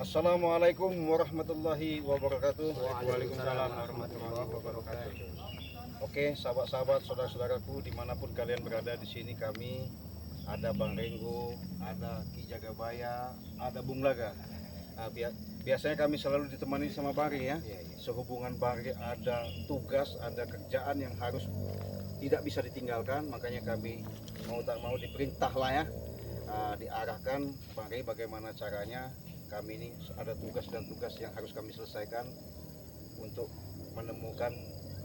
Assalamualaikum warahmatullahi wabarakatuh. Waalaikumsalam warahmatullahi wabarakatuh. Oke, sahabat-sahabat, saudara-saudaraku dimanapun kalian berada, di sini kami ada Bang Renggo, ada Ki Jagabaya, ada Bung Laga. Nah, biasanya kami selalu ditemani sama Bari ya. Sehubungan Bari ada tugas, ada kerjaan yang harus tidak bisa ditinggalkan, makanya kami mau tak mau diperintah lah ya, diarahkan Bari bagaimana caranya. Kami ini ada tugas dan tugas yang harus kami selesaikan untuk menemukan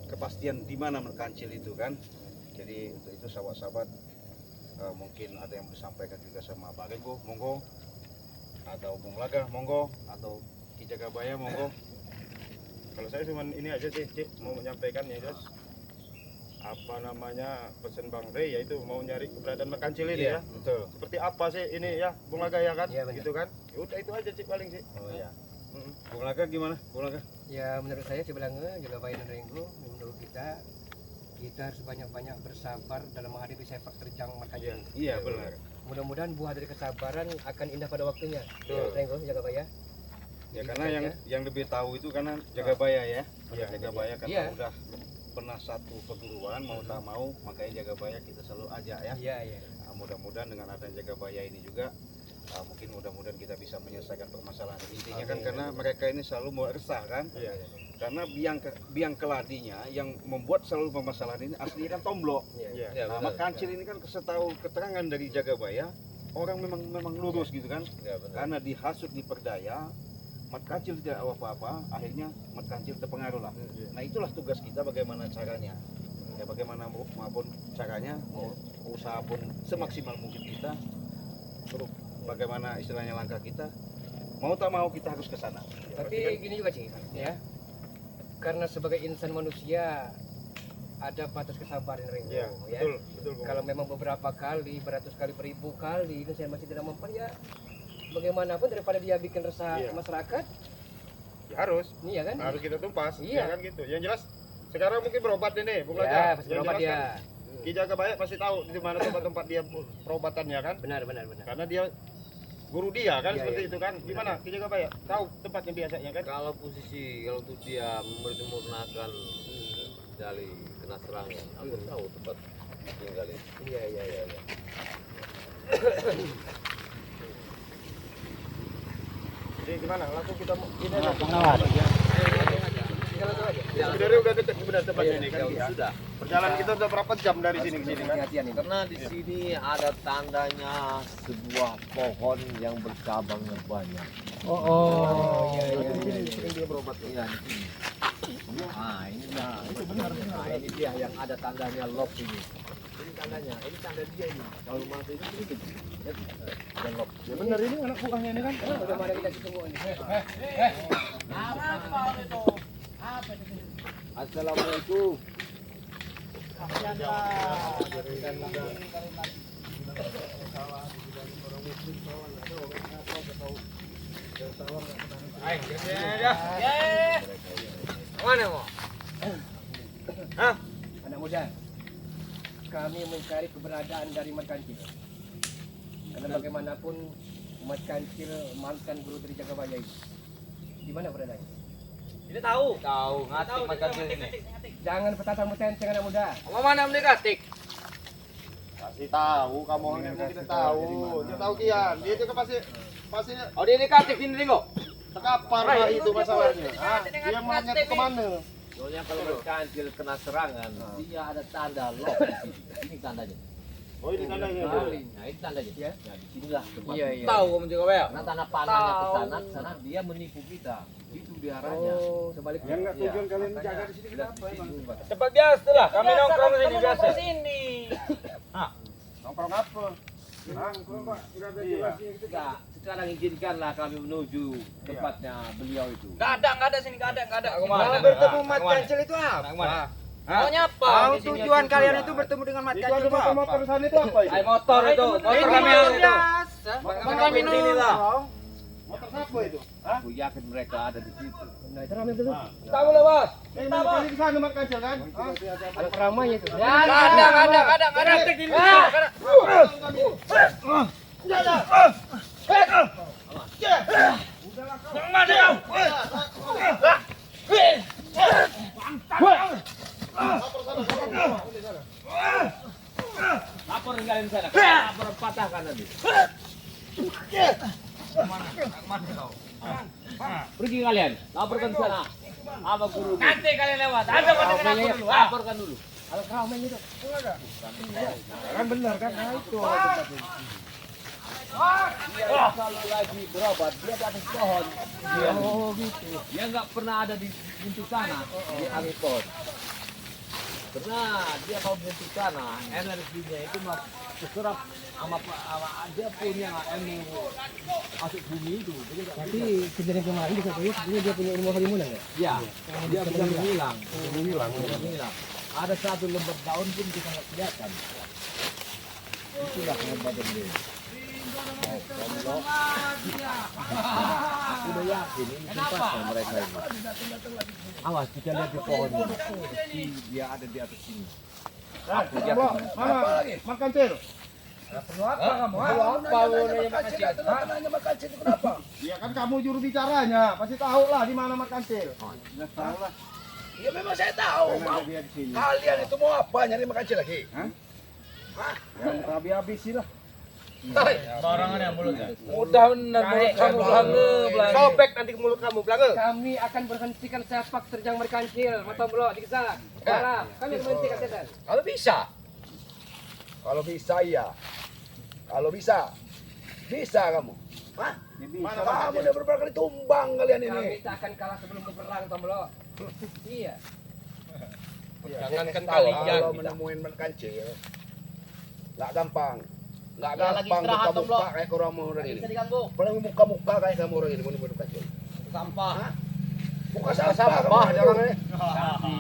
kepastian di mana kancil itu kan. Jadi untuk itu sahabat-sahabat, mungkin ada yang disampaikan juga sama Bang Renggo, monggo, atau Bung Laga, monggo, atau Ki Jagabaya, monggo. Kalau saya cuma ini aja sih, Cik, mau menyampaikan ya, Jos. Apa namanya pesan Bang Rey, yaitu mau nyari keberadaan Merkancil ini ya. Betul. Seperti apa sih ini ya, Bung Laga ya kan? Iya, benar. Gitu kan? Ya udah itu aja Cik paling sih. Oh iya. Bung Laga gimana? Bung Laga? Ya menurut saya Cibelange juga Bayi dan Renggo, menurut kita harus banyak-banyak bersabar dalam menghadapi sepak terjang Merkancil. Iya benar. Mudah-mudahan buah dari kesabaran akan indah pada waktunya. Betul. Renggo, Jagabaya. Ya Jadi karena saja, yang lebih tahu itu karena Jagabaya ya. Iya, Jagabaya karena iya. udah pernah satu perguruan, mau tak mau makanya Jagabaya kita selalu ajak ya. Iya. Nah, mudah-mudahan dengan adanya Jagabaya ini juga mungkin mudah-mudahan kita bisa menyelesaikan permasalahan intinya kan, karena mereka ini selalu mau resah kan. Iya. Karena biang keladinya yang membuat selalu permasalahan ini aslinya kan Tomblok. Iya. Nah, Merkancil ini kan setahu keterangan dari Jagabaya, orang memang lurus gitu kan. Karena dihasut, diperdaya, Merkancil tidak apa-apa, akhirnya Merkancil terpengaruh lah. Nah itulah tugas kita, bagaimana caranya. Ya bagaimana maupun caranya, mau usaha pun semaksimal mungkin kita, terus bagaimana istilahnya langkah kita, mau tak mau kita harus ke sana. Tapi gini juga sih, ya. Karena sebagai insan manusia ada batas kesabaran Renggo, Iya, ya. betul Bung. Kalau memang beberapa kali, beratus kali, beribu kali ini saya masih tidak mempan, ya bagaimanapun daripada dia bikin resah Iya. masyarakat, Ya harus iya kan? harus kita tumpas. Iya. Ya kan gitu. Yang jelas sekarang mungkin berobat nih, Bung Laga. Ya, pasti Yang berobat jelas dia. kan, Ki Jagabaya pasti tahu di mana tempat-tempat dia perobatannya kan. Benar. Karena dia guru dia kan, Iya, seperti iya. itu kan. Gimana Ki Jagabaya? Tahu tempatnya biasanya kan? Kalau untuk dia menyempurnakan dari kena serangan, aku tahu tempat tinggal itu. Iya. Jadi gimana? Langsung kita ini Nah, aja. pengawas. Tinggal langsung aja. Sebenarnya udah dekat benar tempatnya ini kan. Ya, sudah. Perjalanan kita udah berapa jam dari sini ke sini kan? Hati-hatian ini. Karena di sini ada tandanya sebuah pohon yang bercabangnya banyak. Oh, iya. Sini dia berobat. Iya, di sini. Nah, ini dia. Itu benar. Nah, ini dia yang ada tandanya lock ini. Ini tandanya, ini tanda dia ini. Kalau masuk ini sedikit. Dan lock. Ya benar, ini anak buahnya ini kan. Bagaimana kita ketemu ini? Assalamualaikum. Mana mau? Anak muda, kami mencari keberadaan dari Merkancil. Karena bagaimanapun Merkancil mantan guru dari Jagabaya ini. Di mana beradanya? Ini tahu, ngatik Merkancil ini. Jangan petatang metenceng anak muda. Mau mana mendekatik? Kasih tahu, kamu orang ini kita tahu. Dia tahu Kian. Dia juga pasti Oh, dia dekatik ini kok. terkapar lah itu masalahnya. Dia mau nyata kemana? Soalnya kalau Merkancil kena serangan, dia ada tanda lock di sini. Ini tandanya. Oh ini tandanya. Nah, ini tandanya. Ya. Nah, di sinilah tempat. Iya. Tahu kamu juga, Bel? Karena tanda panahnya ke sana dia menipu kita. Itu diarahnya. Oh, sebaliknya. Yang nggak tujuan kalian jaga di sini Lihat kenapa di emang? sini, Pak. Tempat biasa lah, kami nongkrong di sini biasa. Nongkrong apa? Nongkrong Pak, nggak ada jelas ini. Enggak, sekarang izinkanlah kami menuju tempatnya beliau itu. Nggak ada sini, nggak ada. Aku Malah bertemu Mat Kancil itu apa? Mau nyapa? Tahu tujuan kalian itu bertemu dengan Mat Kancil itu apa? Motor sana itu apa itu? Motor itu, motor kami yang itu. Motor Kami nongkrong. Motor siapa itu? Hah? Aku yakin mereka ada di situ. Nah, itu ramai betul. Kita boleh bos. Ini di sana Mat Kancil kan? Ada peramainya itu. Nggak ada. Lapor kalian sana. Lapor patahkan nanti. Pergi kalian, laporkan sana. Apa guru? Nanti kalian lewat. Ada pada kena aku dulu. Laporkan dulu. Kalau kau main itu. Kan benar kan? Nah, itu. Dia kalau lagi berobat, dia di atas pohon. Dia, Gitu. dia nggak pernah ada di buntut sana, di atas pohon. Pernah dia kalau buntut sana, energinya itu terserap sama dia punya ilmu masuk bumi itu. Jadi nggak Tapi bisa. kejadian kemarin dikatakan sebenarnya dia punya ilmu halimunan ya? Ya, dia bisa menghilang. Menghilang. Ada satu lembar daun pun kita nggak kelihatan. Itulah kehebatan dia. Kalau aku udah yakin ini tempatnya mereka ini. Awas kita lihat di pohon ini. Pasti dia ada di atas sini. Aku yakin. Makan cil. Apa nanya makan itu kenapa? Ya kan kamu juru bicaranya, pasti tahu lah di mana makan cil. Tahu lah. Ya memang saya tahu. Karena dia di sini. Kalian itu mau apa? Nyari makan lagi? Yang habis-habisin lah. Barangan yang mulutnya. Mudah benar mulut kamu belange. Sobek nanti ke mulut kamu, belange. Kami akan berhentikan sepak terjang merkancil, mata belok dikisah. Salah, kami berhentikan setan. Kalau bisa. Kalau bisa iya. Kalau bisa. Bisa kamu. Hah? Mana Kamu udah beberapa kali tumbang kalian ini. Kami tak akan kalah sebelum berperang, Tombolo. Iya. Jangankan kalian kalau menemuin merkancil. Nggak gampang. Nggak gampang muka-muka kayak orang ini. Paling muka-muka kayak kamu orang ini menemuin merkancil. Sampah. Bukan sampah jangan ini. Tapi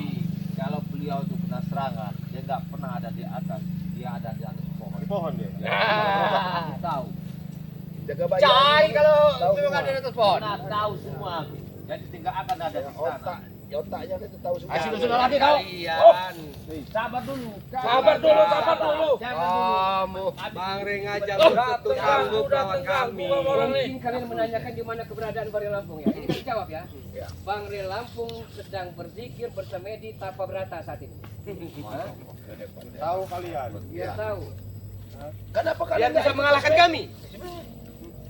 kalau beliau itu kena serangan, dia nggak pernah ada di atas. Dia ada di atas pohon. Di pohon dia. Kita tahu. Jaga bayar. Cai kalau memang ada di atas pohon. Kita tahu semua. Jadi tidak akan ada di sana. Otaknya itu tahu semua. sudah lagi kau. Kalian. Sabar dulu. Sabar dulu. Kamu. Bang Reng aja berat ganggu kawan kami. Mungkin kalian menanyakan di mana keberadaan Bang Reng Lampung ya. Ini kita jawab ya. Bang Reng Lampung sedang berzikir bersemedi tanpa berata saat ini. Hah? Tahu kalian. Dia tahu. Kenapa kalian bisa mengalahkan kami?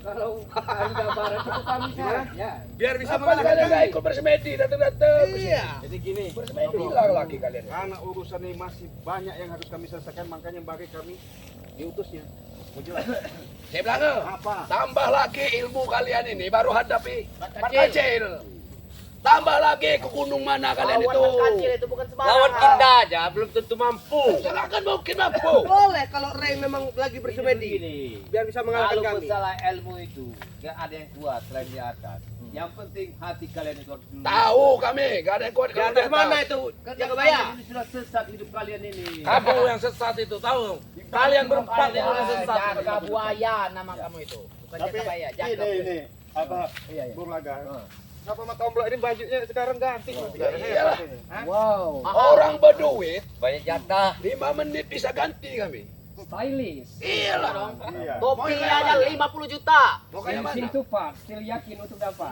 Kalau Anda barat itu kami ya. Biar bisa mengalahkan kalian ikut bersemedi datang-datang. Iya. Jadi gini. Bersemedi hilang lagi kalian. Karena urusan ini masih banyak yang harus kami selesaikan, makanya bagi kami diutusnya. Mau jelas? Saya bilang Apa? tambah lagi ilmu kalian ini baru hadapi kecil. Tambah lagi ke gunung mana kalian itu. itu bukan sembarang. Lawan kita aja belum tentu mampu. Silakan mungkin mampu. Boleh kalau Rey memang lagi bersemedi. Biar bisa mengalahkan Kalau kami. masalah ilmu itu, nggak ada yang kuat selain di atas. Yang penting hati kalian itu harus dulu. Tahu kami, gak ada yang kuat Di kalau atas di mana atas. itu? Karena Jaga bayar. kalian ini sudah sesat hidup kalian ini. Kamu yang sesat itu tahu? Kalian berempat yang sesat. Jaga buaya nama kamu itu. Bukan Tapi jaga buaya, jaga. ini apa? Bung Laga. Kenapa Mas Tomblok ini bajunya sekarang ganti? Iyalah. Wow. Orang berduit Banyak jatah. 5 menit bisa ganti kami. Stylish. Iyalah dong. Iya. Topi aja 50 juta. Mau kayak mana? Finishing tupat, still yakin untuk dapat.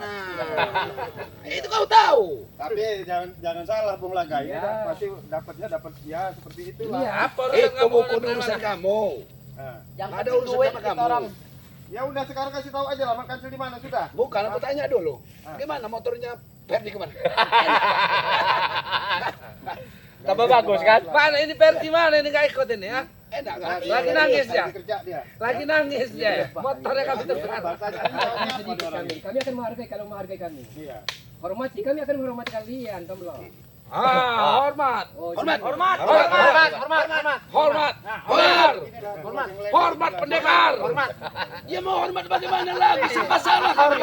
Itu kau tahu. Tapi jangan salah Bung Laga ya. Ya. Pasti dapat ya seperti itulah. Iya. Itu bukan urusan kamu. Nah. Yang Ada penting urusan duit sama kita kamu. orang. Ya udah sekarang kasih tahu aja lah makan di mana sudah. Bukan, aku tanya dulu. Gimana motornya Ferdi kemana? Tambah bagus kan? Mana ini Persi mana ini nggak ikut ini ya? Enak kan? Lagi nangis ya? Lagi kerja dia. Lagi nangis ya. Motornya kami terserah. Kami Kami akan menghargai kalau menghargai kami. Iya. Hormati kami akan menghormati kalian, Tomblo. Hormat. Oh, Hormat. Hormat. Hormat. Hormat. Hormat. Hormat. Hormat pendekar. Hormat. Ya mau hormat bagaimana lagi? Siapa salah kami?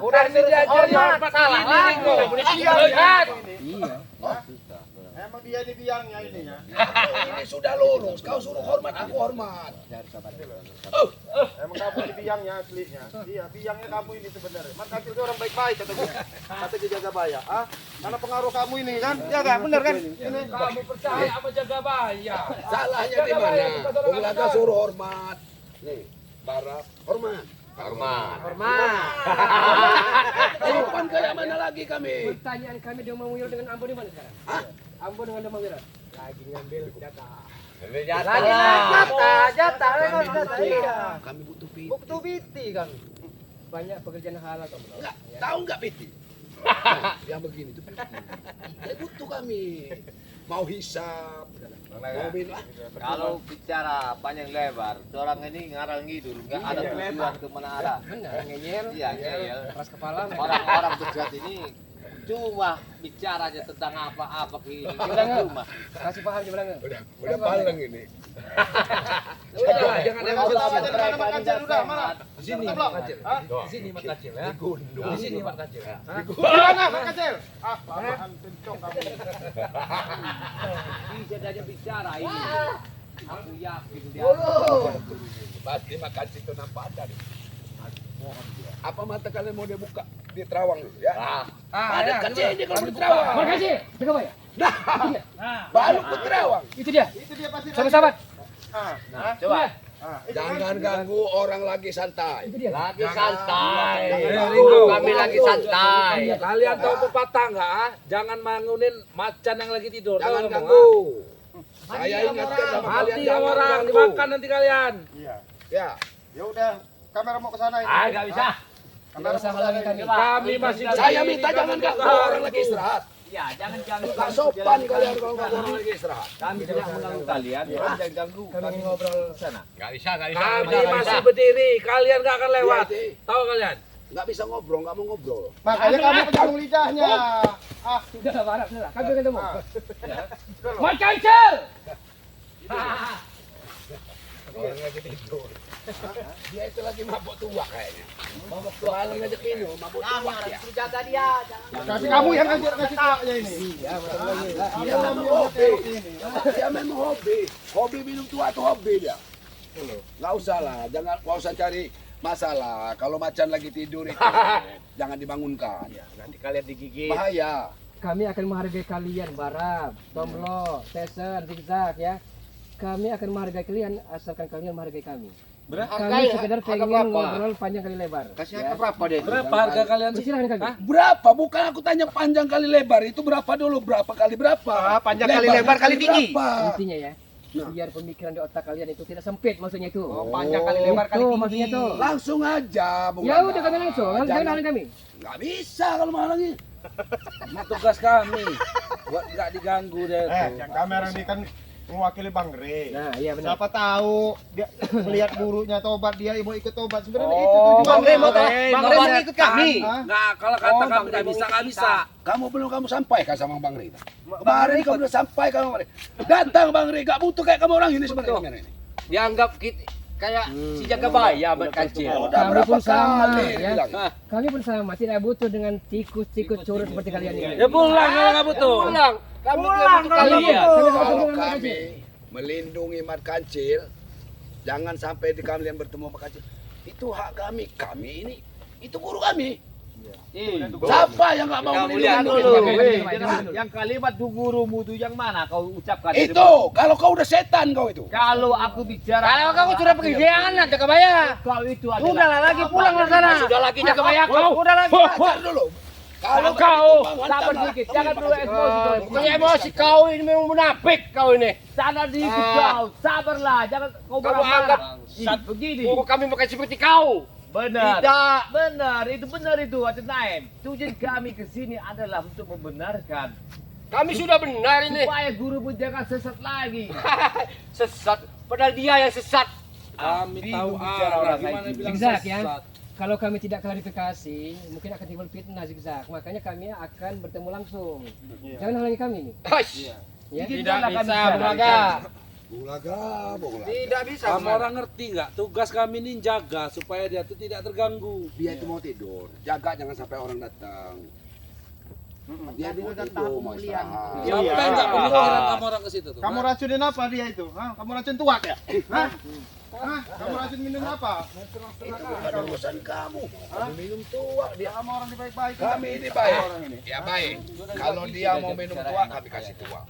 Udah diajarin hormat salah lagi. Lihat. Iya. Emang dia ini biangnya ini ya. Ini sudah lulus. Kau suruh hormat, aku hormat. Emang kamu ini biangnya aslinya. Iya, biangnya kamu ini sebenarnya. Mas Kacil itu orang baik-baik kata dia. Kata dia jaga baya. Ah, karena pengaruh kamu ini kan? Ya kan? Bener kan? Ini. Kamu percaya sama jaga bayar. Salahnya di mana? Bung Laga suruh hormat. Nih, Bara, hormat. Hormat. Sopan kayak mana lagi kami? Pertanyaan kami Domawiro dengan Ambo di mana sekarang? Ambo dengan Domawiro. Lagi ngambil jatah. Kami butuh piti. Buktu biti kami. Banyak pekerjaan halal kamu. Enggak, tahu enggak piti? Yang begini tuh piti. Butuh kami. Mau hisap, mau minum. Kalau bicara panjang lebar, orang ini ngarang ngidul, nggak ada tujuan kemana arah. Benar, ngeyel. Iya, ngeyel. Keras kepala. Orang-orang berjahat ini cuma bicaranya tentang apa-apa ini. Cuma. Kasih paham di belakang. Udah paleng ini. Udah, jangan emosi. Di sini Mak Kacil. Di sini Mak Kacil ya. Di sini Mak Kacil. Mana Mak Kacil? Apaan kencong kamu. Bisa saja bicara ini. Aku yakin dia. Pasti makan situ nampak ada nih. Apa mata kalian mau dibuka di terawang ya? Ada kecil ini kalau di terawang. Makasih. Jaga ya. Baru ke terawang. Itu dia. Itu dia pasti. Sahabat-sahabat. Coba. Jangan ganggu orang lagi santai. Itu dia. Lagi santai. Ringo. Kami lagi santai. Kalian tahu pepatah nggak? Jangan bangunin macan yang lagi tidur. Jangan Tahu nggak, ganggu. Saya ingatkan sama kalian Mati jangan orang, ganggu. dimakan nanti kalian. Iya. Ya. Ya udah, kamera mau ke sana ini. Nggak bisa. Tidak usah halangi kami. Kami masih di Saya sini, minta jangan kami ganggu orang lagi istirahat. Ya, jangan ganggu. Nggak sopan kalian kalau ganggu orang lagi istirahat. Kami tidak mengganggu kalian. Jangan ganggu. Kami ngobrol sana. Nggak bisa. Kami masih berdiri, kalian nggak akan lewat. Iya, Tahu kalian? Nggak bisa ngobrol, nggak mau ngobrol. Makanya kamu pegang lidahnya. Sudah lah, Barab. Sudah lah. Kami ketemu. Mat Kancil! Orang lagi tidur. Dia itu lagi mabuk tua kayaknya. Mabuk tua malam ngajak minum, mabuk tua dia. Jaga dia, jangan. Kasih kamu yang kasih tuanya ini. Dia memang hobi. Dia memang hobi. Hobi minum tua itu hobi dia. Nggak usah lah, nggak usah cari masalah. Kalau macan lagi tidur itu jangan dibangunkan. Nanti kalian digigit. Bahaya. Kami akan menghargai kalian, Barab, Tomlo, Tesen, Zigzag ya. Kami akan menghargai kalian asalkan kalian menghargai kami. Kami sekedar pengen ngobrol panjang kali lebar. Kasih ya. harga berapa deh? Berapa harga kalian sih? Silahkan kami. Berapa? Bukan aku tanya panjang kali lebar. Itu berapa dulu? Berapa kali berapa? Panjang kali lebar kali tinggi. Berapa? Intinya ya, biar pemikiran di otak kalian itu tidak sempit maksudnya itu. Panjang kali lebar kali Tuh, tinggi. maksudnya tuh. Langsung aja. Bung Ya Landa. udah kami langsung, jangan halang kami. Nggak bisa kalau menghalangi. Ini tugas kami. Buat nggak diganggu deh tuh. Yang kamera ini kan mewakili Bang Re. Nah, iya benar. Siapa tahu dia melihat buruknya tobat dia mau ikut tobat. Sebenarnya itu Oh, tujuannya. Bang Re mau Bang Bang Re mau ikut kami. Nggak, kalau kata kami nggak bisa, nggak bisa. Kamu sampaikan sama Bang Rita. Kemarin kamu udah sampaikan sama Bang Rita. Datang Bang Rita, gak butuh kayak kamu orang ini sebenarnya kamera ini. Dianggap kita kayak si jaga baya berkancil. Udah Kami berapa pun sama, kali ya. bilang. Kami pun sama, tidak butuh dengan tikus-tikus curut seperti kalian ini. Ya pulang kalau nggak butuh. Pulang. Kamu Pulang kalau nggak Iya. butuh. Kalau kami melindungi Mat Kancil, jangan sampai di kalian bertemu Mat Kancil. Itu hak kami. Kami ini, itu guru kami. Siapa yang nggak mau Kamu melindungi lihat guru dulu. kami? Yang kalimat du gurumu itu yang mana kau ucapkan? Itu, kalau kau udah setan kau itu. Kalau aku bicara. Kalau kamu sudah pengkhianat, jaga baya. Kau itu adalah. Udahlah lagi pulang ke sana. Sudah lagi jaga baya kau. Udah lagi. Belajar dulu. Kalau Kau sabar sedikit, jangan dulu emosi kau. Punya emosi kau ini memang munafik kau ini. Sana dikit kau, sabarlah, jangan kau Kamu anggap begini. kami bukan seperti kau. Benar. Tidak. Benar itu Ate Naim. Tujuan kami ke sini adalah untuk membenarkan Kami sudah benar ini. supaya guru pun jangan sesat lagi. Sesat. Padahal dia yang sesat. Kami tahu bicara arah. orang Gimana kayak bilang Zigzag, ya. sesat? Kalau kami tidak klarifikasi, mungkin akan timbul fitnah Zigzag. Makanya kami akan bertemu langsung. Jangan halangi kami nih. Hush. Ya. Tidak bisa, Bulaga. Bulaga. Tidak bisa. Kamu orang ngerti nggak? Tugas kami ini jaga supaya dia tuh tidak terganggu. Dia itu mau tidur. Jaga jangan sampai orang datang. Dia mau tidur, mau istirahat. Iya. Sampai nggak pemikiran kamu orang ke situ tuh? Kamu racunin apa dia itu? Hah? Kamu racun tuak ya? Hah? Hah? Kamu racun minum apa? Itu bukan urusan kamu. Kamu minum tua. Dia Sama orang di baik-baik. kami ini baik. Ya baik. Kalau dia mau minum tua, kami kasih tua.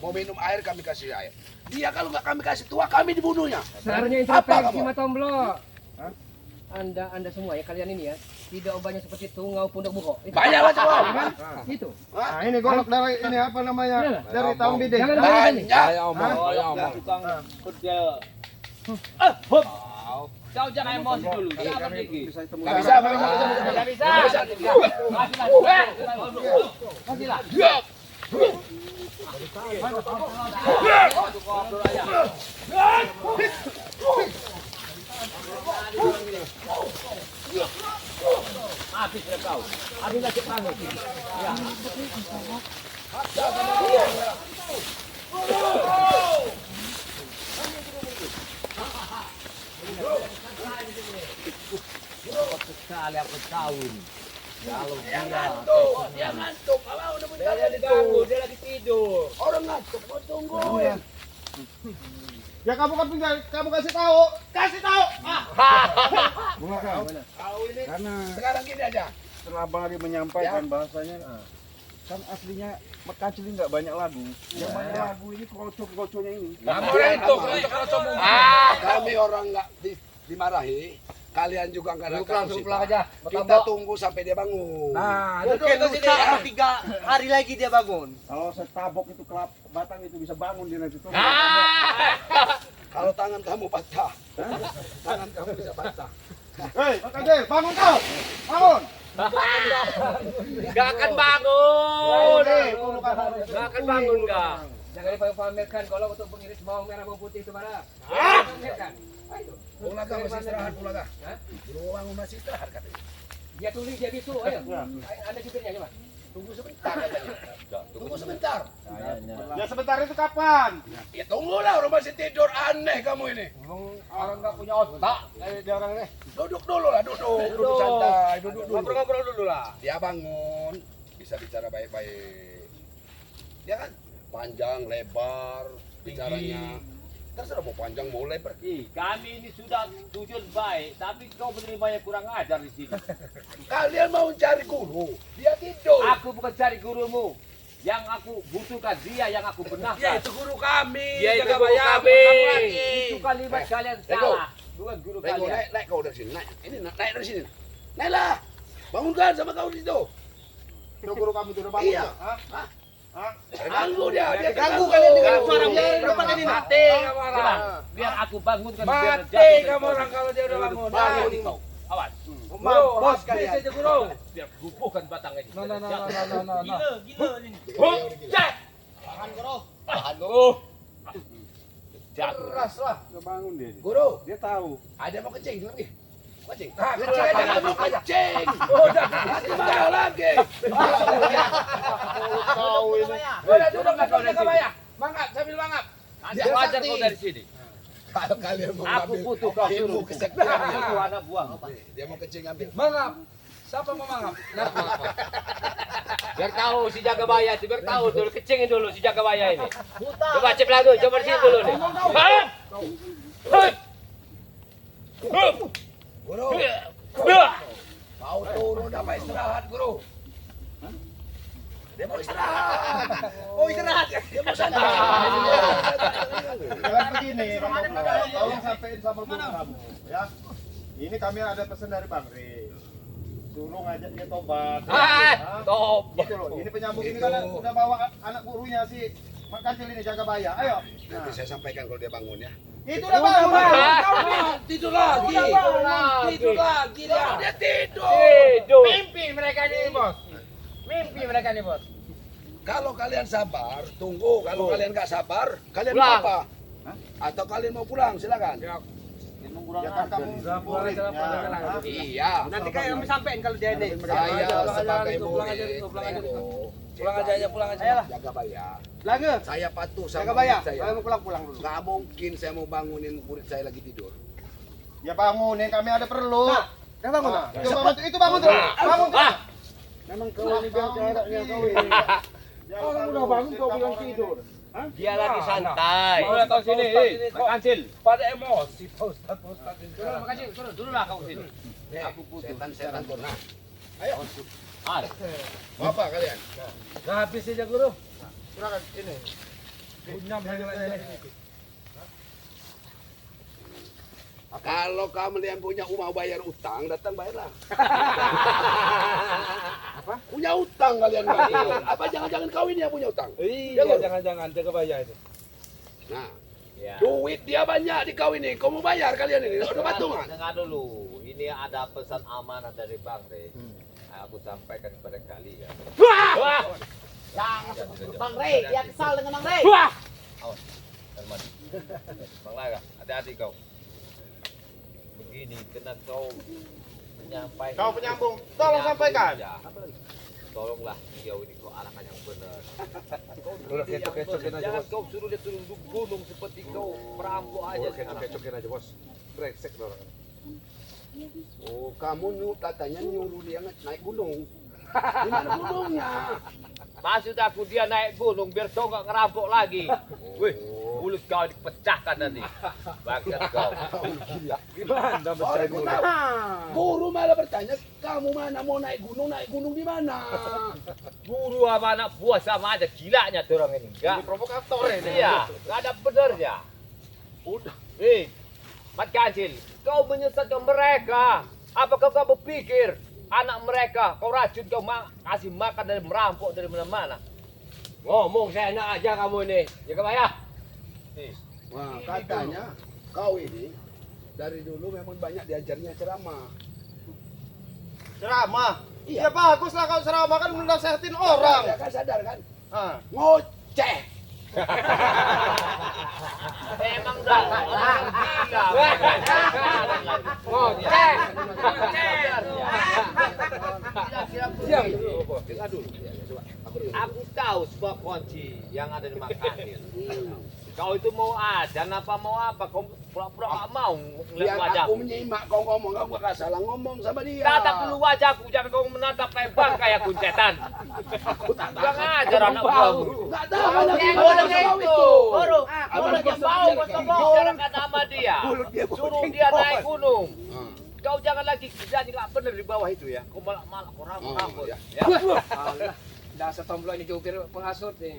Mau minum air, kami kasih air. Dia kalau nggak kami kasih tua, kami dibunuhnya. Seharusnya Apa introspeksi kamu? Matomblo. anda semua ya, kalian ini ya, tidak obatnya seperti tungau punduk buko. Banyak lah coba. Itu. Nah, ini golok dari ini apa namanya? Dari tahun bideng. Jangan banyak ini. Saya omong, saya omong. Tukang kerja. Kau jangan emosi dulu. Jangan pergi. Gak bisa, Tidak bisa. Kasihlah. Habis ya kau. Habislah cepat. Ya. Sekali aku tahu nih. Kalau dia ngantuk. Kalau udah bentar Dia diganggu, dia lagi tidur. orang ngantuk, mau tungguin. Ya kamu kan punya, kamu kasih tahu. Kasih tahu. Karena Sekarang gini aja. setelah Bang Ari menyampaikan bahasanya, kan aslinya Kacil ini nggak banyak lagu. Yang banyak lagu ini kocok-kocoknya ini. Kami orang nggak dimarahi. Kalian juga nggak ada Langsung pulang aja. Kita tunggu sampai dia bangun. Nah, Mungkin sini 3 hari lagi dia bangun. kalau saya tabok itu kelap batang itu bisa bangun dia nanti. Kalau tangan kamu patah, tangan kamu bisa patah. Hei, Pak Kacil, bangun kau! Bangun! Gak akan bangun. Gak Gak akan bangun gak. Jangan dipamerkan kalau untuk pengiris bawang merah bawang putih itu mana. Pamerkan. Ayo. Pulaga masih istirahat, Pulaga. Beruang masih istirahat katanya. Dia tulis dia bisu, ayo. Anda jupirnya coba. Tunggu sebentar katanya. Tunggu sebentar. Ya sebentar itu kapan? Ya tunggulah, orang masih tidur. Aneh kamu ini. Orang nggak punya otak. Dia orang ini. Duduk dulu lah, duduk santai, duduk dulu. Ngobrol-ngobrol dulu lah. Dia bangun, bisa bicara baik-baik. Ya kan? Panjang, lebar, bicaranya. Terserah mau panjang, mau lebar. Kami ini sudah tujuan baik, tapi kau menerimanya kurang ajar di sini. Kalian mau cari guru, dia tidur. Aku bukan cari gurumu. Yang aku butuhkan dia yang aku benarkan. Ya itu guru kami. Dia itu Jaga guru bayar, kami. kamu lagi. Itu kalimat kalian Rego. salah. Bukan guru Rego, kalian. naik kau dari sini, naik. Ini naik dari sini. Naiklah. Bangunkan sama kau di situ. Itu guru kamu sudah bangun. Iya. Hah? Ganggu dia Ganggu terganggu. kalian dengan suara Biarin depan depan ini. mati kamu Coba, orang. biar aku bangunkan biar Mati jatuh dari kamu pohon. orang kalau dia udah bangun. Bangun kau. Awas. Guru, habis aja guru. Biar bubuhkan batang ini. No. Gila ini. Cek. Tahan guru. Jatuh. Keras lah. Udah bangun dia. Guru, Dia tahu. ada mau kencing lagi. Kencing. Kencing Kencing aja, aja mau kencing aja. kencing. Nanti mau lagi. Tahu ini. Udah duduk lah kau dari sini. Mangap, sambil mangap. Nanti Dia wajar sakti. kau dari sini. Kalau kalian mau Aku ambil butuh kau ilmu suruh. kesaktian. Aku anak buah. Dia mau kencing ambil. Mangap. Siapa mau mangap? Biar tahu si jaga baya, biar tahu dulu kecingin dulu si jaga baya ini. Coba cek lagu, coba di sini dulu nih. Guru, mau turun apa istirahat, Guru? Dia mau istirahat. Oh istirahat. Dia mau santai. Jangan begini, Bang Goplo. Tolong sampein sama guru kamu, ya. Ini kami ada pesan dari Bang Ri. Suruh ngajak dia tobat. Top. Gitu loh. Ini penyambung ini kan udah bawa anak gurunya si Mak Kacil ini jaga baya. Ayo. Nanti saya sampaikan kalau dia bangun ya. Itu udah bangun. Tidur lagi. Tidur lagi dia. Dia tidur. Hidup. Mimpi mereka ini, Bos. Mimpi mereka ini, Bos. Kalau kalian sabar, tunggu. Kalau kalian nggak sabar, kalian Pulang. mau apa? Atau kalian mau pulang? Silakan. Ya kan kamu muridnya. Iya. Nanti kayak kami sampein kalau dia ini. Saya sebagai pulang aja, murid, pulang aja. Rego, Pulang aja ya, pulang aja. jaga bayar. Lagi. Saya patuh sama Jaga baya. murid saya. Kalau mau pulang dulu. Nggak mungkin saya mau bangunin murid saya lagi tidur. Ya bangunin, kami ada perlu. Yang bangun. Nah, itu bangun tuh. Bangun tuh. Memang kau ini biar jaraknya kau ini. Orang udah bangun kau bilang tidur. Dia lagi santai. Mau datang sini. Pak Kancil. Pada emosi Pak Ustaz. Turun, Pak Kancil, turun. Dulu lah kau sini. Aku setan tuh. Nah, ayo. Ah. Mau apa kalian? Nah, habis aja guru. Silakan ini. Punya banyak. Kalau kalian punya mau bayar utang, datang bayarlah. Apa? Punya utang kalian bayar. Apa jangan-jangan kau ini yang punya utang? Iya, jangan-jangan Jagabaya itu. Nah, Ya. duit dia banyak di kau ini. Kau mau bayar kalian ini? Udah patungan. Dengar dulu, ini ada pesan amanah dari Bang Rey. Aku sampaikan kepada kalian. Bang Rey, dia kesal dengan Bang Rey. Awas, Herman. Bang Laga, hati-hati kau. Begini, kena kau menyampaikan. Kau penyambung, tolong sampaikan. Ya. Tolonglah beliau ini kau arahkan yang benar. Udah kecokin aja, Jangan Bos. kau suruh dia turun gunung seperti kau perampok aja Udah sekarang. kecokin aja, Bos. Brengsek lu orang. Oh, kamu katanya nyuruh dia naik gunung. Di mana gunungnya? Maksud aku dia naik gunung biar kau nggak ngerampok lagi. Wih, mulut kau dipecahkan nanti. Bangsat kau. Gimana percaya Aku guru? tahu. Guru malah bertanya, kamu mana mau naik gunung di mana? Guru sama anak buah sama aja gilanya tuh orang ini. Enggak. Ini provokator ini. Iya, nggak ada benernya. Udah. Mat Kancil, kau menyesatkan mereka. Apakah kau berpikir anak mereka kau racun kau kasih makan dari merampok dari mana-mana? Ngomong saya enak aja kamu ini. Jagabaya. Wah, katanya kau ini dari dulu memang banyak diajarnya ceramah. Ceramah. Iya. Ya bagus lah kalau ceramah kan menasehatin orang. Ya kan sadar kan? Ah. Ngoceh. Emang dah orang gila. Ngoceh. Diam dulu, Bos. Dengar dulu. Aku tahu sebuah kunci yang ada di Makassar. Kau itu mau ajan apa mau apa? Kau pura-pura nggak mau ngeliat Biar wajahku. aku menyimak kau ngomong, kamu gak salah ngomong sama dia. Tatap dulu wajahku, jangan kau menatap lebar kayak kuncetan. Kurang ajar anak buahmu. Gak tahu kalau Yang ngomong udah sama itu, itu. baru Abang dia gosok mau bicara ngomong kayak bicarakan sama dia. Mulut dia Suruh boceng dia pohon. naik gunung. Ah. Kau jangan lagi kerjanya nggak bener di bawah itu ya. Kau malah kau rambut. Oh, ya. Ya. Allah, dasar tomblok ini jupir penghasut nih.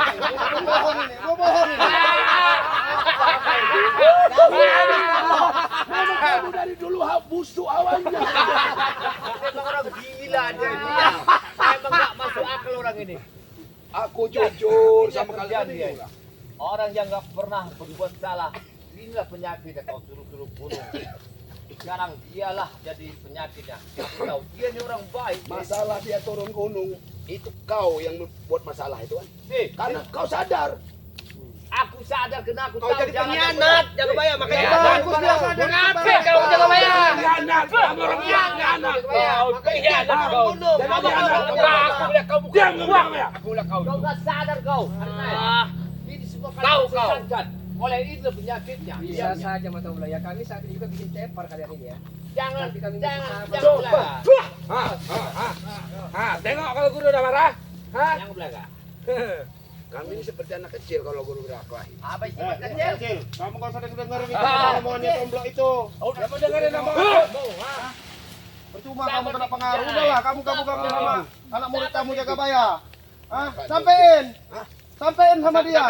Gua bohong ini. Memang kamu dari dulu busuk awalnya. Emang orang gila dia ini. Ya. Emang nggak masuk akal orang ini. Aku jujur sama Ini kalian dia. ini. Orang yang nggak pernah berbuat salah. Inilah penyakitnya kau suruh-suruh gunung. Sekarang dialah jadi penyakitnya. Aku tahu dia ini orang baik. Masalah dia turun gunung, itu kau yang buat masalah itu kan? Karena Karena kau sadar. aku sadar karena aku Kau tahu jadi jangan pengkhianat, Jagabaya. Makanya Ya, Bagus dia sadar. Ngapik kau Jagabaya. Pengkhianat, kamu orang pengkhianat. Kau pengkhianat kau. Gunung. Jadi Kamu anak kau kau. Aku lihat kau bukan uang ya. Aku lah kau. Kau nggak sadar kau. Ini semua Tahu kalian kau. sesatkan. Oleh itu penyakitnya. Bisa Diamnya. saja mata ulah ya, kami saat ini juga bikin tepar kalian ini ya. Jangan, Nanti kami jangan, bisa- jangan belaga. Tengok kalau guru udah marah. Jangan belaga. Kami ini seperti anak kecil kalau guru berkelahi. Apa sih Kecil, kamu kalau sadar dengerin itu omongannya tomblok itu. Kamu dengerin nama Percuma kamu kena pengaruh. Udahlah, kamu sama anak murid kamu Jagabaya. Hah? Sampein. Sampein sama dia.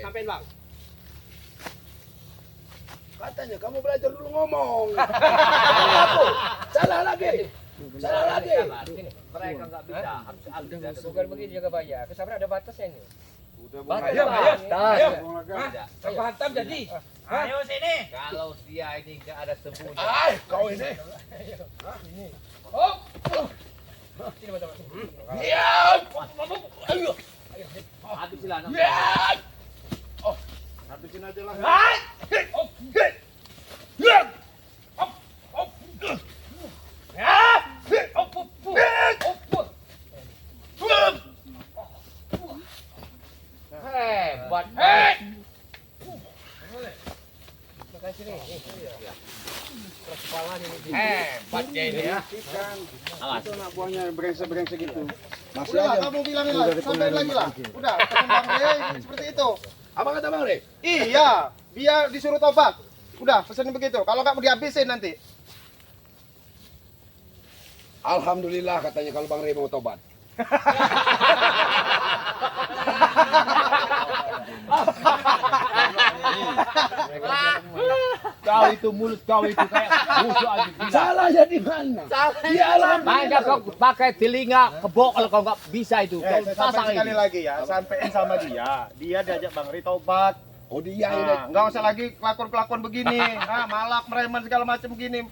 Sampein bang. Katanya kamu belajar dulu ngomong. Aku salah lagi. Salah lagi. Mereka nggak bisa. Harus alih. Bukan begitu juga bayar. Kesabaran ada batasnya ini. Udah Ayo, ayo. Ayo. Bang. Hantam jadi. Ayo sini. Kalau dia ini nggak ada sembunyi. Ay, kau ini. Sini mata. Ya. Ayo. Habisilah anak. Ya. Habisin aja lah. Hebat. Makasih nih. Hebat dia ini ya. Itu anak buahnya brengsek-brengsek gitu. Udahlah, kamu bilangin lah, sampein lagi lah. Udah, Bang Rey seperti itu. Apa kata Bang Rey? Iya, biar disuruh tobat. Udah, pesanin begitu. Kalau nggak mau dihabisin nanti. Alhamdulillah katanya kalau Bang Rey mau tobat. Kau itu mulut kau itu kayak busuk aja. Salahnya di mana? Ya Makanya kau pakai telinga kebok kalau kau nggak bisa itu. Kau Saya pasang sampai sekali ini. lagi ya, sampein sama dia. Dia diajak Bang Ri taubat. Oh dia ini. Nah, nggak usah lagi kelakuan-kelakuan begini. Malak, mereman segala macam begini.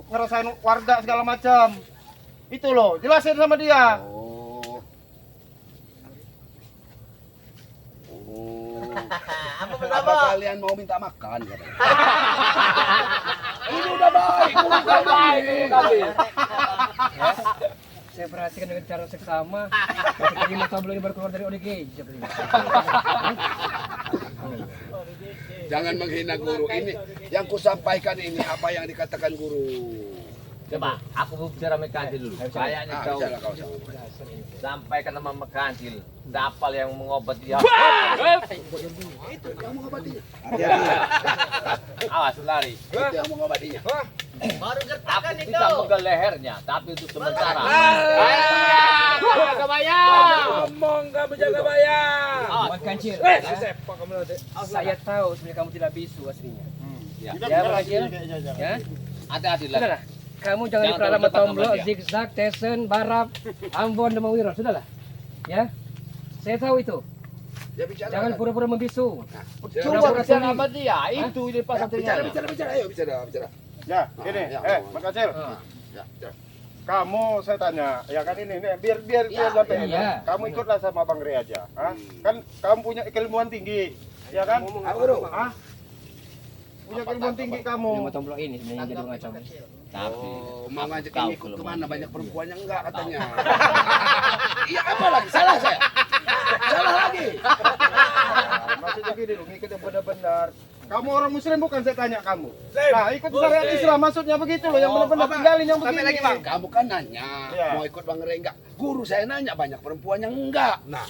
Ngerasain warga segala macam. Itu loh, jelasin sama dia. Oh. Oh. Apa kalian mau minta makan katanya? Ini udah baik, udah baik. Saya perhatikan dengan cara seksama. Ketika 5 tahun belum baru keluar dari ODG. Jangan menghina guru ini. Yang kusampaikan ini apa yang dikatakan guru. Coba, aku bicara Mekantil dulu. Kayaknya kau Bicara kau sama. sampaikan nama Mekantil. Dapal yang mengobat dia. Itu kamu ngobatinya. Awas lari. Itu yang mengobatinya. Aku bisa menggal lehernya, tapi untuk sementara. Jagabaya. Ngomong kamu Jagabaya. Buat kancil. Sepak kamu nanti. Saya tahu sebenarnya kamu tidak bisu aslinya. Ya. Ya, Pak Kancil. Ya. Hati-hati lah. Sudahlah. Kamu jangan Jangan dipelala terlalu dekat tombol, sama dia. zigzag, tesen, barap, Ambon, Demawiro. Sudahlah. Ya. Saya tahu itu. Dia bicara. Jangan pura-pura membisu. Coba bicara sama dia, itu di pasang bicara, telinga. bicara, ayo bicara. Ya, ini, ya, Mas Kacil. Ya, ya. Kamu saya tanya, ya kan ini biar sampai iya. kamu ikutlah sama Bang Ri aja. Kan kamu punya keilmuan tinggi, ya kan? Apa guru? Punya keilmuan tinggi kamu. Lima tombol ini sebenarnya jadi ngacau. Tapi Oh, mau ngajak tahu ini ikut kelemahan kemana? dia. Banyak perempuan yang enggak katanya. Iya apa lagi? Salah saya. Salah lagi. Maksudnya gini loh, ngikut yang benar-benar. Kamu orang muslim bukan saya tanya kamu. Nah, ikut syariat Islam maksudnya begitu loh, yang benar-benar tinggalin yang begini. Lagi bang, kamu kan nanya Iya. mau ikut Bang Rey enggak? Guru saya nanya banyak perempuan yang enggak. Nah,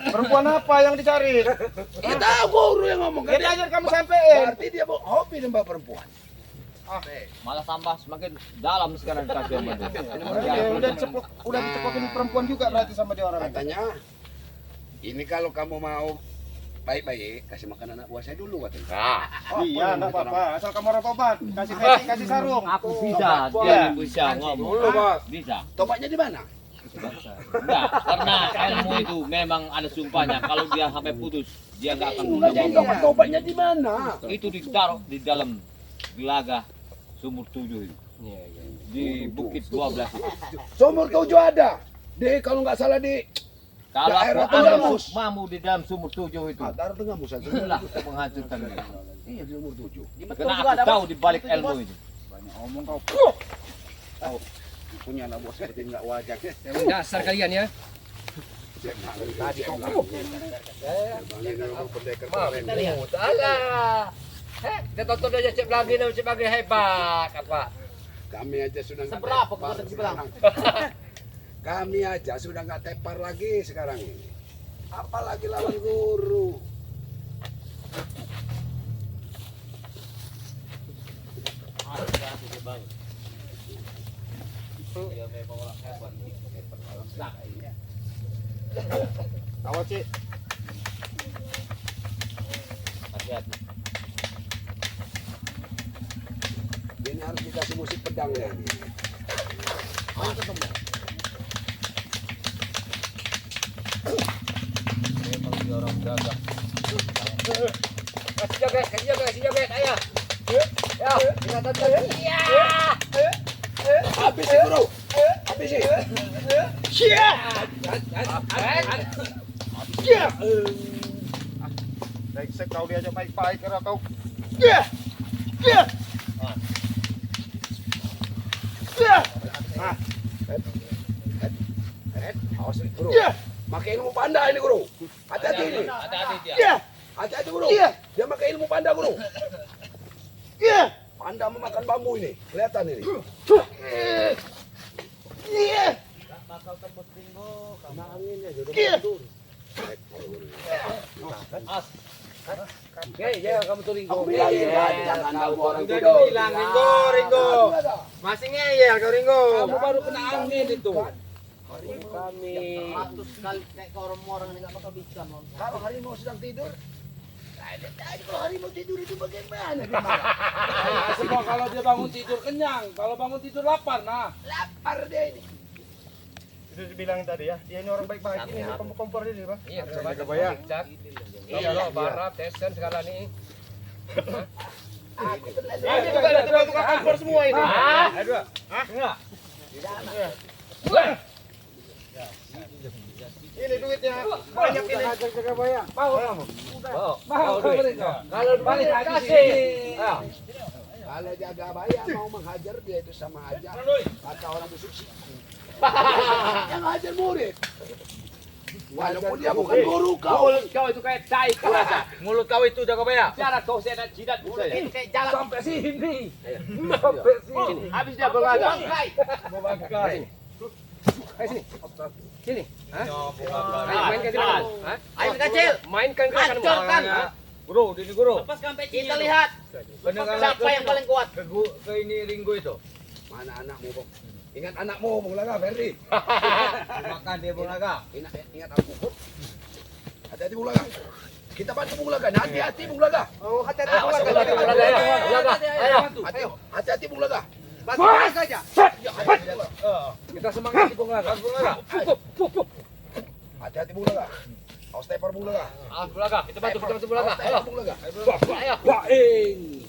Perempuan apa yang dicari? kita guru yang ngomong kan. Dia diajar kamu sampein. Berarti dia mau hobi nembak perempuan. malah tambah semakin dalam sekarang kaki sama dia. Udah dicepokin perempuan juga berarti sama dia orang. Katanya, ini kalau kamu mau baik-baik kasih makan anak buah saya dulu katanya. Iya, enggak apa-apa. Asal kamu orang tobat, kasih peci, kasih sarung. Aku bisa, dia yang bisa ngomong. Bisa. Tobatnya di mana? Enggak, karena ilmu itu memang ada sumpahnya. Kalau dia sampai putus, dia nggak akan Enggak jadi ngomong. tobatnya di mana? Itu ditaruh di dalam gelaga sumur 7 itu. Di Bukit 12 itu. Sumur 7 ada. Kalau nggak salah di Kalau Daerah aku ada Tenggamus. mamu di dalam sumur 7 itu, Daerah Tenggamus saja. itulah menghancurkan dia. Iya di sumur 7. Karena aku tahu di balik ilmu itu. Banyak ngomong kau. Punya anak buah seperti nggak wajar. Memang dasar kalian ya. Salah. Kita tonton aja Cik Blagi hebat apa? Kami aja sudah nggak Seberapa tepar kekuatan si Belang? sekarang. Kami aja sudah nggak tepar lagi sekarang ini. Apalagi lawan guru. Awas Cik. Hati-hati. Ini harus dikasih musik pedangnya. Memang dia orang gagah. Kasih joget, ayo. Ya, kita tonton. Iya. Habis sih guru. Habis sih. Baik kau diajak baik-baik karena kau Awas nih guru. Pakai ilmu panda ini guru. Hati-hati ini. Hati-hati dia. Hati-hati guru. Dia pakai ilmu panda guru. Panda memakan bambu ini. Kelihatan ini. Ya, kamu tuh Ringo. Aku bilangin kan, jangan ganggu orang Udah tidur. bilang Ringo. Masih ngeyel kau Ringo. Kamu baru kena angin itu. Kami. Kalau harimau sedang tidur, kalau harimau tidur itu bagaimana? Semua kalau dia bangun tidur kenyang, kalau bangun tidur lapar. Nah, Lapar dia ini. Itu dibilang tadi ya, dia ini orang baik-baik ini kompor ini Bang. Iya, Jaga Bayar. Iya, lo Barat, Tesen segala nih. Ini juga ada tukang kompor semua ini. Aduh. Ini duitnya banyak ini. Jaga Bayar. Mau Ringo. Kalau Balik balik lagi kasih. sini. Kalau jaga bayar mau menghajar dia itu sama aja. Kata orang busuk sih. Yang ngajar murid. Walaupun dia bukan guru kau. Mulut kau itu kayak tai kau rasa. Mulut kau itu Jaga Bayar. Cara kau saya nak jidat saya. Ini kayak jalan. Sampai sini. Sampai sini. Habis dia berlagak. Mau bangkai. Ayo sini. Sini. Hah? Ayo, Mainkan gerakan. Hah? Ayo kecil. Mainkan gerakan. Hancurkan. Guru, ini guru. Kita lihat siapa yang paling kuat. Ke ini Ringo itu. Mana anakmu, Bok? Ingat anakmu, Bung Laga, Ferdi. Makan dia Bulaga. Ingat aku, Bok. Hati-hati, Bung Laga. Kita bantu Bung Laga. Hati-hati, Bung Laga. Oh, hati-hati Ayo, Bulaga. Ayo. Hati-hati, Bung Laga. Masuk saja. Kita semangati Bung Laga. Hati-hati, Bung Laga. Awas tepar, Bung Laga. Bulaga, kita bantu Bulaga. Awas tepar, Bung Laga. Ayo. Waing.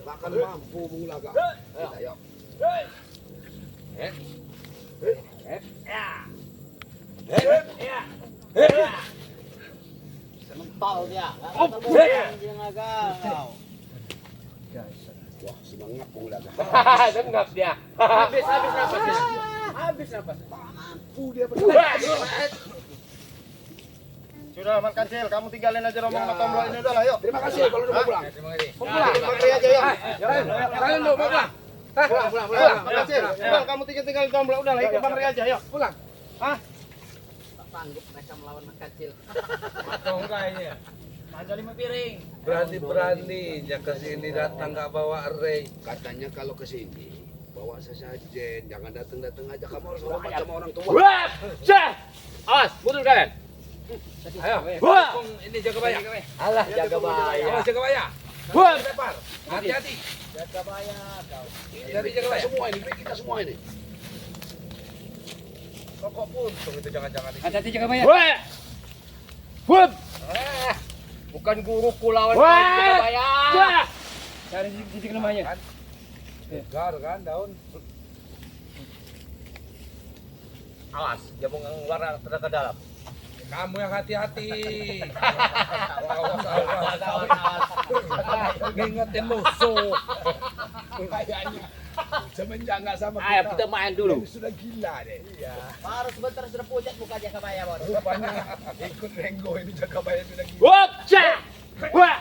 Bahkan mampu, Bung Laga. Ayo. Wah, semangat Bung Laga. Dengar dia. Habis nafasnya. Habis napas. Mampu dia benar. Sudah Man Kancil, kamu tinggalin aja rombongan sama Tomblok ini udah lah, yuk. Terima kasih kalau udah mau pulang. Bang Ri aja yuk. Kalian dulu, pulang. Pulang, Man Kancil. Udah, kamu tinggalin Tomblok udah lah, ikut Bang Ri aja, yuk. Pulang. Sanggup mereka melawan anak kecil. Aja 5 piring. Berani-beraninya ke sini datang nggak bawa array. Katanya kalau ke sini bawa sesajen, jangan datang-datang aja. Kamu harus hormat sama orang tua. Wah! Cah! Awas, mundur kalian. Ayo. Wah! Ini jaga bayar. Alah, jaga bahaya. Awas jaga bayar. Wah! Tepar. Hati-hati. Jaga bahaya kau. Ini dari kita semua ini, dari kita semua ini. Rokok puntung itu jangan-jangan. Hati-hati jaga bayar. Wah! Wah! Bukan guruku lawan kau jaga bahaya. Cari titik lemahnya. Gar kan daun. Awas, dia mau ngeluar ke dalam. Kamu yang hati-hati. Ngingetin musuh. Kayaknya semenjak nggak sama Ayo kita main dulu. ini sudah gila deh. Iya. Baru sebentar sudah pucat muka jaga bahaya baru. Rupanya ikut Renggo ini jaga bayar sudah gila. Wah! Cah! Wah!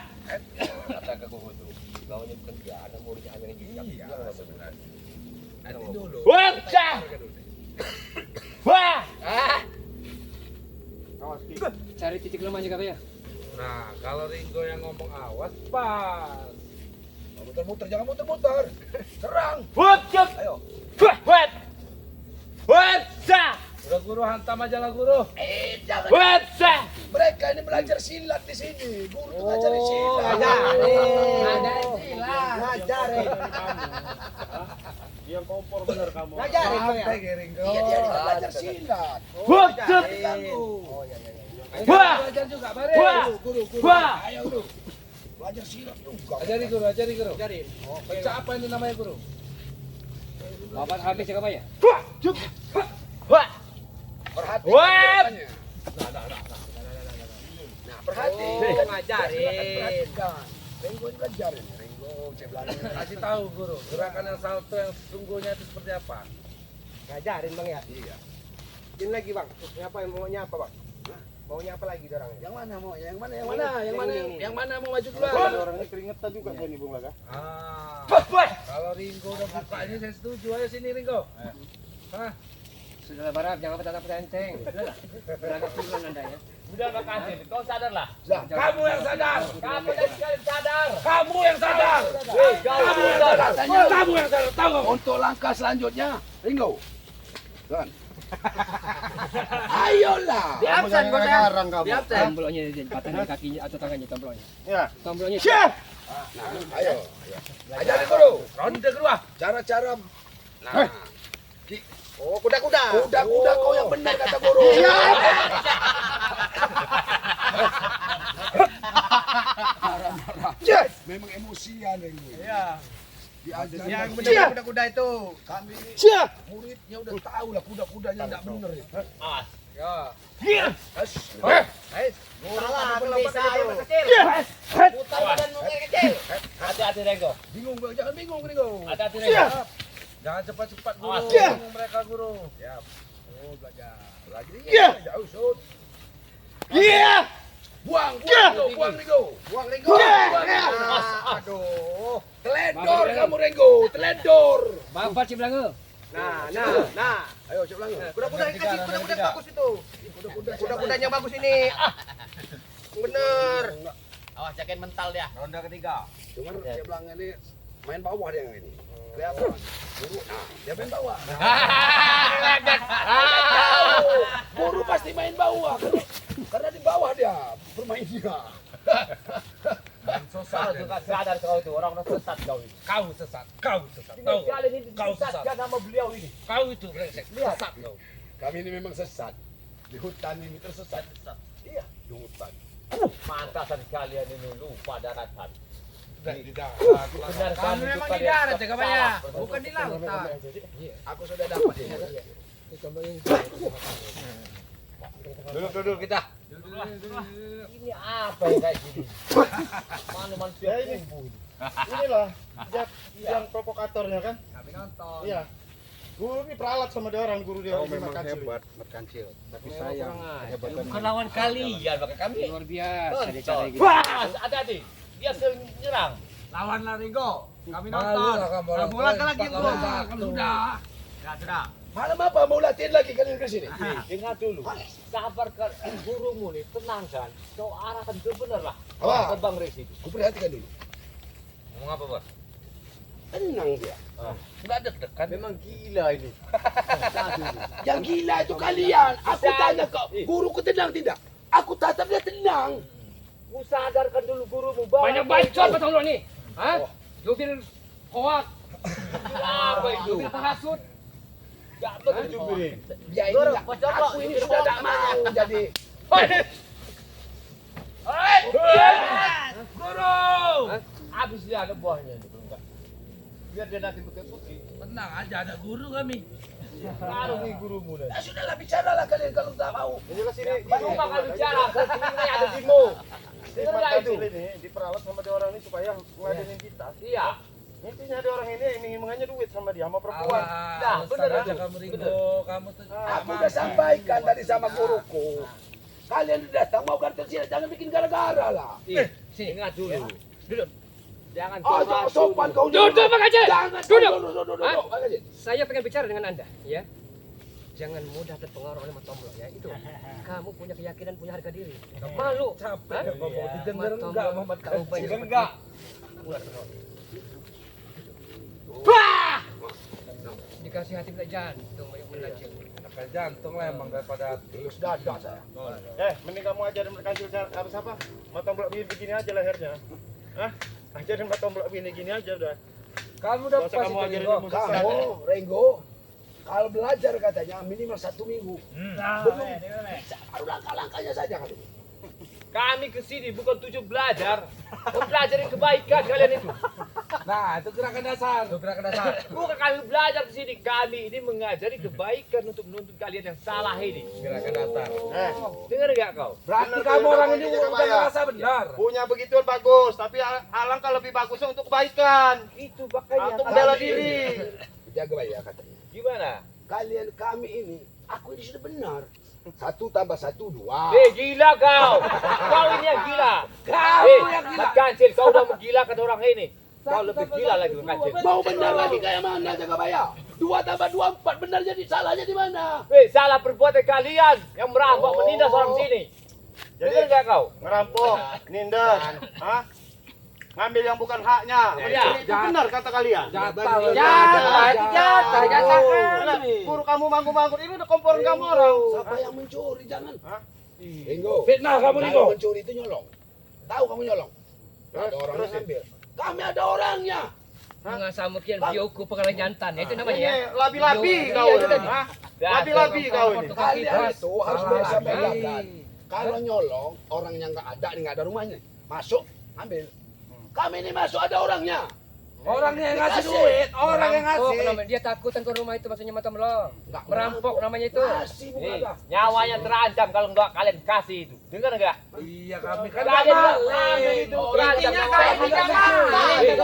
Kata ke guru tuh. Kau ini kerja, ada muridnya Amerika juga. Iya, sebenarnya. Nanti dulu. Wah! Cah! Wah! Cari titik lemah jaga bayar. Nah, kalau Ringo yang ngomong awas pas. Muter-muter, jangan muter-muter. Serang. Wah! Cah! Ayo. Wah! Wah! Wah! Cah! Udah guru hantam aja lah guru. Jangan. Wah! Cah! Mereka ini belajar silat di sini. Guru tuh ngajarin silat. Ngajarin silat. Ngajarin. Dia kompor bener kamu. Ngajarin kau ya. Santai ke Ringo. Iya, dia ini belajar silat. Wah! Cah! Diganggu. Wah! Belajar juga, bare. Wah! Guru. Wah! Ayo guru. Belajar silat juga. Ajari guru, ajari guru. Ajarin. Pecah apa ini namanya guru? Bapak habis jaga bayar. Wah! Perhatikan Wah! gerakannya. Nah, perhatikan. Ngajarin. Perhatikan. Ringo ini belajar ini. Ringo, Ceblani. Kasih tahu guru, gerakan yang salto yang sesungguhnya itu seperti apa? Ngajarin bang ya. Iya. Ini lagi bang. Apa maunya apa bang? Maunya apa lagi orang? Yang mana mau? Yang mana? Yang mana? Yang mana? Ini. Yang mana mau maju duluan? Orang ini keringetan juga saya nih Bung Laga. Ah, kalau Ringo udah buka ini saya setuju. Ayo sini Ringo. Hah? Sudahlah Barat, jangan petang-petang enteng. Sudahlah. Beragam tujuan Anda ya. Udah Pak Kancil, kau sadarlah. Sudah, kamu yang sadar. Kamu dan sekalian sadar. Kamu yang sadar. Kamu yang sadar. Kamu yang sadar. Tahu nggak? Untuk langkah selanjutnya, Ringo. Tuan. Ayolah. Di absen kau Garang kamu. Di absen. Tombolnya patahkan kakinya atau tangannya tombolnya. Ya. Tombolnya. Siap. Nah, ayo. Ajarin guru. Ronde kedua. Cara-cara. Nah. Oh, kuda-kuda. Kuda-kuda kau yang benar kata guru. Marah-marah. Yes. Memang emosian ini. Iya. Diajar Yang Siap. benar kuda-kuda itu. Kami ini Siap. muridnya udah tahu lah kuda-kudanya enggak benar ya. Awas. Yes. Salah, bisa ayo kecil. Putar badan mungkin kecil. Hati-hati Renggo. Bingung gua, jangan bingung Ringo. Hati-hati Renggo. Jangan cepat-cepat guru. Awas. Bingung mereka guru. Siap. Oh, belajar. Lagi jauh shoot. Iya. Buang Ringo. Buang Ringo. Aduh. Teledor kamu Ringo, teledor. Bapak Ciblangge. Nah. Ayo Cik Langga. Kuda-kuda yang kasih, kuda-kuda yang bagus itu. Kuda-kudanya bagus ini. Bener. Awas jagain mental dia. Ronde ketiga. Cuman Cik Langga ini main bawah dia yang ini. Kelihatan. Guru, nah, dia main bawah. Guru pasti main bawah karena di bawah dia bermain dia. Kau juga sadar kau itu orang sesat kau itu. Kau sesat. Tahu. Kali ini Kau sesat. sesatkan nama beliau ini. Kau itu brengsek. Sesat kau. Kami ini memang sesat. Di hutan ini tersesat. Iya, di hutan. Mantasan kalian ini lupa daratan. Tidak. Benar kan Kamu itu memang di kalian darat ya, Kabaya? salah. Bukan di lautan. Aku sudah dapat ini. Duduk kita. Ini apa ya kayak gini? Mana manusia kumpul. Inilah yang provokatornya kan. Kami nonton. Iya. Guru ini peralat sama dia orang guru dia. Kau ini memang Makassar. hebat, Merkancil. Tapi sayang, kehebatan Bukan lawan kalian, maka kami. Luar biasa dia cara gitu. Wah, hati-hati. Dia sering nyerang. Lawanlah Ringo. Kami Malu lah kamu orang Bola tua, lagi empat bro. lawan satu. Kalau sudah. Sudah. Malam apa mau latihan lagi kalian ke sini? Ingat dulu. Sabarkan gurumu nih, tenangkan. Kau arahkan ke benar lah. Apa? Ke Bang Resi itu. Ku perhatikan dulu. Ngomong apa, Bang? Tenang dia. Enggak deg-degan. Memang gila ini. Yang gila itu kalian. Aku tanya kau, guru ku tenang tidak? Aku tatap dia tenang. Ku sadarkan dulu gurumu bahwa Banyak bacot betul lo nih. Hah? Jubir hoak. apa itu? Jubir penghasut. Enggak betul jubir. Ya ini Guru, enggak. pocok, Aku ini jubir sudah hoak. tak mau jadi. Guru! Habis dia ada buahnya ini, belum enggak? Biar dia nanti putih. Tenang aja, ada guru kami. Taruh nih gurumu nih. Ya sudahlah bicaralah kalian kalau tak mau. Ini ke sini. Cuma kan bicara, kesini ada dimu. Dengar nggak itu? Ini diperalat sama dia orang ini supaya ngadenin kita. Iya. Intinya ada orang ini iming-imingannya duit sama dia, sama perempuan. Nah, bener aja itu. kamu Ringo, kamu tuh. Aku udah sampaikan tadi sama guruku. Kalian udah datang mau kartu sini, jangan bikin gara-gara lah. Sini ingat dulu. Duduk. Jangan Oh, jangan sopan kau. Duduk, Pak Haji. Jangan Duduk. Duduk. Hah? Pak Haji. Saya pengen bicara dengan Anda, ya. Jangan mudah terpengaruh oleh Matomlo ya. Itu. Kamu punya keyakinan, punya harga diri. Malu. Capek Hah? ya ngomong. Didengar Matomlo enggak Muhammad tahu banyak Kancil? enggak. Dikasih hati bila jantung banyak melajang. Pakai jantung lah emang daripada Terus dada saya. Mending kamu ajarin mereka harus apa? Matang blok begini aja lehernya. Hah? Ajarin matang blok begini aja udah. kamu udah Gak usah kamu pasti ajarin Ringo. ilmu sesat. Kamu, Ringo, kalau belajar katanya minimal 1 minggu. Belum bisa. Baru langkah-langkahnya saja kali. Kami kesini bukan tujuan belajar, mempelajari kebaikan kalian itu. Nah, itu gerakan dasar. Bukan kami belajar kesini, kami ini mengajari kebaikan untuk menuntut kalian yang salah ini. Gerakan dasar. Dengar nggak kau? Berarti Benar, kamu benar, orang benar, ini benar, udah Pak, ya. merasa benar. Punya begituan bagus, tapi alangkah lebih bagusnya untuk kebaikan. Itu makanya. Untuk membela diri. Jaga baik ya katanya. Gimana? Kami ini, aku ini sudah benar. 1 tambah 1, 2. Gila kau! Kau ini yang gila. Kamu yang gila. Mat Kancil, kau udah menggila kata orang ini. Kau lebih gila lagi Mat Kancil. Mau benar lagi kayak mana jaga bayar? 2 tambah 2, 4 benar jadi salahnya di mana? Salah perbuatan kalian yang merampok menindas orang sini. Jadi Bener nggak kau? ngerampok, nindas, hah? Ngambil yang bukan haknya. Iya. Itu benar kata kalian. Jatah. Jatah kami. Guru kamu manggung-manggung ini udah komporin kamu orang. Siapa yang mencuri? Jangan. Hah? Ringo. Fitnah kamu nih Kalau kok. mencuri itu nyolong. Tahu kamu nyolong? Ada orang yang ngambil. Kami ada orangnya. Nggak sama kian bioku pengalang jantan, ya itu namanya ya. Ini labi-labi Iya, kau itu ini. tadi. Hah? Labi-labi kau ini. Kalian itu harus Salah bisa lagi. bedakan. Kalau nyolong, orang yang nggak ada, nggak ada rumahnya. Masuk, ambil. Kami ini masuk ada orangnya. Orangnya yang ngasih duit, orang yang Merampok ngasih. namanya. Dia takut ke rumah itu maksudnya mata melong. Nggak Merampok namanya itu. Kasih bukan ada. Nyawanya terancam kalau nggak kalian kasih itu. Dengar nggak? Iya kami kan Kalian nggak ngambil maling. itu. Intinya kami tidak maling.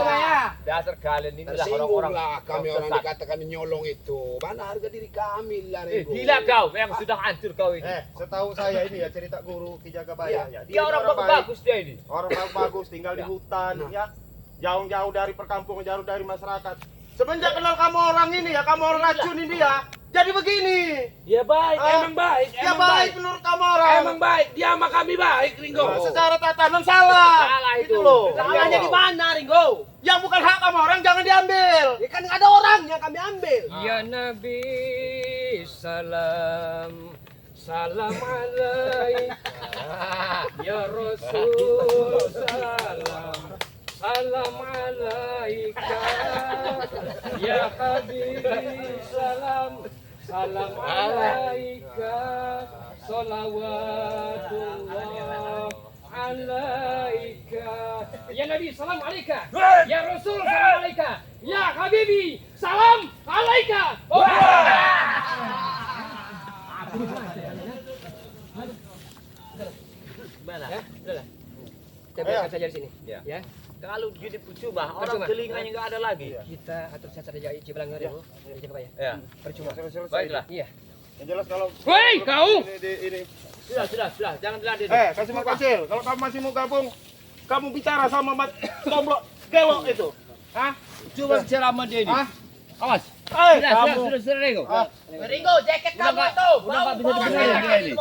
Dasar kalian inilah Tersinggung orang-orang lah kami orang sesat. dikatakan nyolong itu. Mana harga diri kami lah, Ringo. Gila kau yang sudah hancur kau ini. Setahu saya ini ya cerita guru Ki Jagabaya ya. Dia orang baik. bagus dia ini. Orang bagus tinggal di hutan ya. Jauh-jauh dari perkampungan, jauh dari masyarakat. Semenjak kenal kamu orang ini ya, kamu orang racunin dia. Jadi begini. Ya baik, Ah, emang baik, Ya emang baik menurut kamu orang. Emang baik, dia sama kami baik, Ringo. Nah, secara tatanan salah. Salah Gitu itu. loh. Salahnya di mana, Ringo? Yang bukan hak kamu orang jangan diambil. Ya kan nggak ada orangnya kami ambil. Ya Nabi salam. Salam alaika. Ya Rasul salam. Salam alaika. Ya Habibi salam. Salam alaika. Salawatullah alaika. Ya Nabi salam alaika. Ya Rasul salam alaika. Ya Habibi salam alaika. Gimana? Ya, udahlah. Kita biarkan saja di sini. Ya. Ya. Kalau jadi percuma, orang Percuma. telinganya nggak ada lagi. Kita atur saja di Cibalang dulu. Di Jagabaya. Ya. Percuma. Baiklah. Iya. Yang jelas kalau Woi, kau! ini. Sudah, jangan diladen. Kasih mau kecil. Kalau kamu masih mau gabung, kamu bicara sama Tomblok Gewok itu. Hah? Coba bicara sama dia ini. Hah? Awas. Kamu. Sudah, Ringo. Ah. Ringo, jaket kamu tuh. Udah nggak bisa dibenerin dia ini.